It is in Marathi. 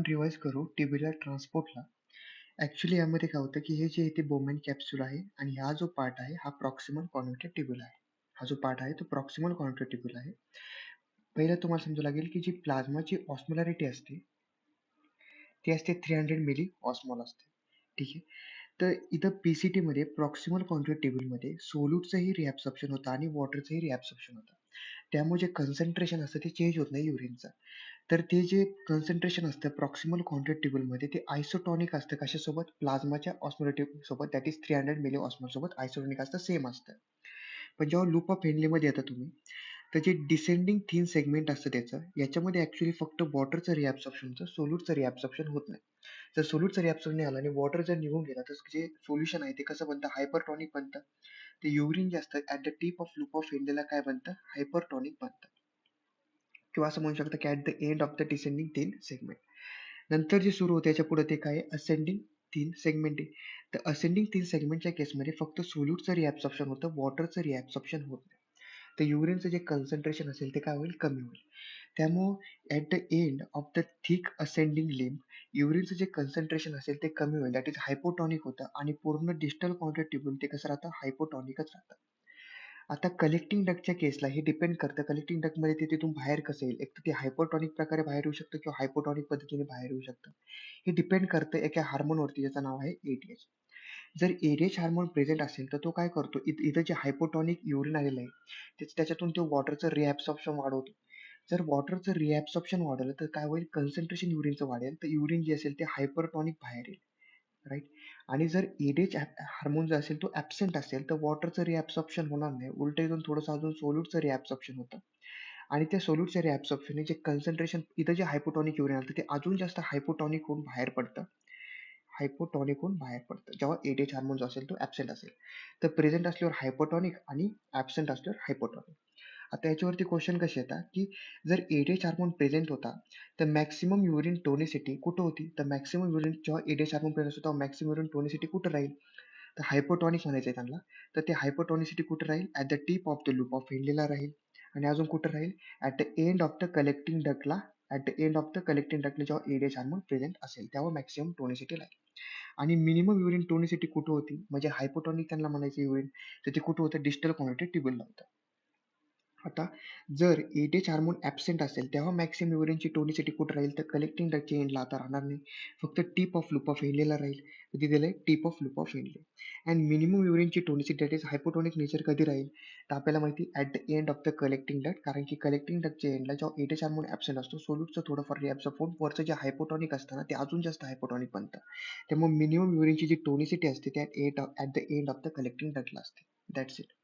रिवाइज करू ट्युब्युलर ट्रान्सपोर्टला. ॲक्चुअली यामध्ये काय होतं, की हे जे इथे बोमेन कॅप्सूल आहे आणि हा जो पार्ट आहे, हा प्रॉक्सिमल कॉन्व्हेंट्रेट ट्युब्युल आहे. हा जो पार्ट आहे, तो प्रॉक्सिमल कॉन्व्हेंट्रेट ट्युब्युल आहे. पहिलं तुम्हाला समजावं लागेल, की जी प्लाझ्माची ऑस्मोलॅरिटी असते, ती असते 300 मिली ऑस्मॉल असते. ठीक आहे. तर इथं पी-सी-टीमध्ये प्रॉक्सिमल कॉन्व्हेंट्रेट ट्युब्युलमध्ये सोल्यूटचंही रिॲब्सॉर्प्शन होतं आणि वॉटरचंही रिॲब्सॉर्प्शन होतं. त्यामुळे जे कन्सन्ट्रेशन असतं ते चेंज होत नाही युरिनचं. तर ते जे कन्सन्ट्रेशन असतं प्रॉक्सिमल कॉन्टॅक्ट टेबलमध्ये ते आयसोटॉनिक असतं कशासोबत? प्लाझ्माच्या ऑस्मोलेटिव्ह सोबत दॅट इज 300 मिली ऑस्मॉल सोबत आयसोटॉनिक असतं, सेम असतं. पण जेव्हा लूप ऑफ हेनलीमध्ये येता तुम्ही, तर जे डिसेंडिंग थिन सेगमेंट असतं त्याचं, याच्यामध्ये ॲक्चुअली फक्त वॉटरचं रिॲब्सॉर्प्शन होतं, सोल्यूटचं रिॲब्सॉर्प्शन होत नाही. जर सोल्यूटचं रिॲब्सॉर्प्शन नाही आलं आणि वॉटर जर निघून गेला, तर जे सोल्युशन आहे ते कसं बनतं? हायपरटॉनिक बनतं. ते युरिन जे असतं at the tip of loop of हेनलीला काय बनतं? हायपरटॉनिक बनतं. किंवा असं म्हणू शकता की at the end of the descending thin segment. नंतर जे सुरू होतं याच्यापुढे ते काय आहे? असेंडिंग थिन सेगमेंट आहे. तर असेंडिंग थिन सेगमेंटच्या केसमध्ये फक्त सोल्यूटचं रिॲब्सॉर्प्शन होतं, वॉटरचं रिॲब्सॉर्प्शन होत नाही. तर युरिनचं जे कन्सन्ट्रेशन असेल ते काय होईल? कमी होईल. त्यामुळं at the end of the thick ascending लिंब युरिनचं जे कन्सन्ट्रेशन असेल ते कमी होईल. दॅट इज हायपोटॉनिक होतं आणि पूर्ण डिस्टल कॉन्ट्रॅक्ट ट्युब्युल ते कसं राहतं? हायपोटॉनिकच राहतं. आता कलेक्टिंग डक्टच्या केसला हे डिपेंड करतं कलेक्टिंग डक्टमध्ये ते तिथून बाहेर कसं येईल. एक तर ते हायपोटॉनिक प्रकारे बाहेर येऊ शकतं किंवा हायपोटॉनिक पद्धतीने बाहेर येऊ शकतं. हे डिपेंड करतं एका हार्मोनवरती ज्याचं नाव आहे ADH. जर ADH हार्मोन प्रेझेंट असेल तर तो काय करतो इथं जे हायपोटॉनिक युरिन आलेलं आहे त्याच्यातून तो वॉटरचं रिॲब्सॉर्प्शन वाढवतो. जर वॉटरचं रिॲब्सॉर्प्शन वाढवलं तर काय होईल कन्सन्ट्रेशन युरिनचं वाढेल तर युरिन जे असेल ते हायपरटॉनिक बाहेर येईल. राईट. आणि जर ADH हार्मोन जो असेल तो ॲब्सेंट असेल तर वॉटरचं रिॲब्सॉर्प्शन होणार नाही. उलटं इथून थोडंसं अजून सोल्यूटचं रिॲब्सॉर्प्शन होतं आणि त्या सोल्यूटच्या रिॲब्सॉर्प्शनने जे कन्सन्ट्रेशन इथं जे हायपोटॉनिक युरिन आलं ते अजून जास्त हायपोटॉनिक होऊन बाहेर पडतं. हायपोटॉनिक होऊन बाहेर पडतं. जेव्हा ADH हार्मोन जो असेल तो ॲब्सेंट असेल. तर प्रेझेंट असल्यावर हायपोटॉनिक आणि ॲब्सेंट असल्यावर हायपोटॉनिक. आता याच्यावरती क्वेश्चन कसे येतात, की जर ADH हार्मोन प्रेझेंट होता, तर मॅक्सिमम युरिन टोनिसिटी कुठं होती? तर मॅक्सिमम युरिन जेव्हा ADH हार्मोन प्रेझेंट असतो तेव्हा मॅक्सिमम युरिन टोनिसिटी कुठं राहील? तर हायपोटॉनिक म्हणायचं आहे त्यांना. तर ते हायपोटॉनिसिटी कुठं राहील? At the tip of the loop of हेनलीला राहील आणि अजून कुठं राहील? At the end of the collecting डक्टला at the end of the collecting डक्टला जेव्हा ADH हार्मोन प्रेझेंट असेल, तेव्हा मॅक्सिमम टोनिसिटी राहील. आणि मिनिमम युरिन टोनिसिटी कुठं होती? म्हणजे हायपोटॉनिक त्यांना म्हणायचं युरिन, तर ते कुठं होतं? डिस्टल कॉन्व्हेंट्रेट ट्युब्युलला होतं. आता जर ADH हार्मोन ॲब्सेंट असेल, तेव्हा मॅक्सिमम युरिनची टोनिसिटी कुठं राहील? तर कलेक्टिंग डक्टच्या एंडला आता राहणार नाही. फक्त टिप ऑफ लूप ऑफ हेनलीला राहील. तर तिथे दिलंय tip of loop of Henle. And minimum युरिनची tonicity that is hypotonic nature कधी राहील? तर आपल्याला माहिती at the end of the collecting duct कारण की कलेक्टिंग डक्टच्या एंडला जेव्हा ADH हार्मोन ॲब्सेंट असतो, सोल्यूटचं थोडंफार रिॲब्सॉर्ब होऊन वरचं जे हायपोटोनिक असतं ना, ते अजून जास्त हायपोटोनिक बनतं. त्यामुळे मिनिमम युरिनची जी टोनिसिटी असते, ती at the end of the collecting डक्टला असते. That's it.